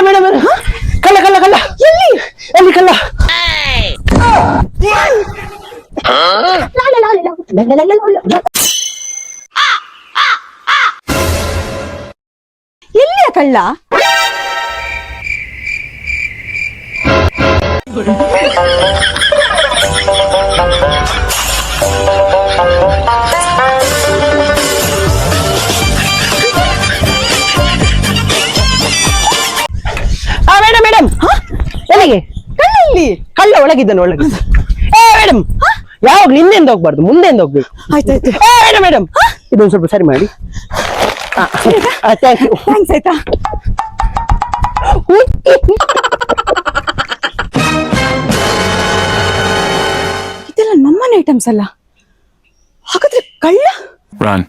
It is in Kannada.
ಮೇಡಮ್ ಕಳ್ಳ ಕಳ್ಳ ಕಳ್ಳ ಎಲ್ಲಿ ಎಲ್ಲಿ ಕಳ್ಳ ಎಲ್ಲಿಯ ಕಳ್ಳ? ಮೇಡಮ್ ಮೇಡಮ್ ಎಲ್ಲಿಗೆ ಕಳ್ಳ ಎಲ್ಲಿ? ಕಳ್ಳ ಒಳಗಿದ್ದಾನೆ ಒಳಗೆ ಮೇಡಮ್ ಯಾವಾಗ್ಲೂ ಹಿಂದೆಂದ ಹೋಗ್ಬಾರ್ದು ಮುಂದೆಂದ ಹೋಗ್ಬೇಕು ಆಯ್ತಾಯ್ತು. ಮೇಡಮ್ ಮೇಡಮ್ ಇದೊಂದು ಸ್ವಲ್ಪ ಸರಿ ಮಾಡಿ ಥ್ಯಾಂಕ್ ಯು ಥ್ಯಾಂಕ್ಸ್ ಆಯ್ತಾ. ಇದೆಲ್ಲ ನಮ್ಮನೆ ಐಟಮ್ಸ್ ಅಲ್ಲ, ಹಾಗಾದ್ರೆ ಕಳ್ಳ? Run.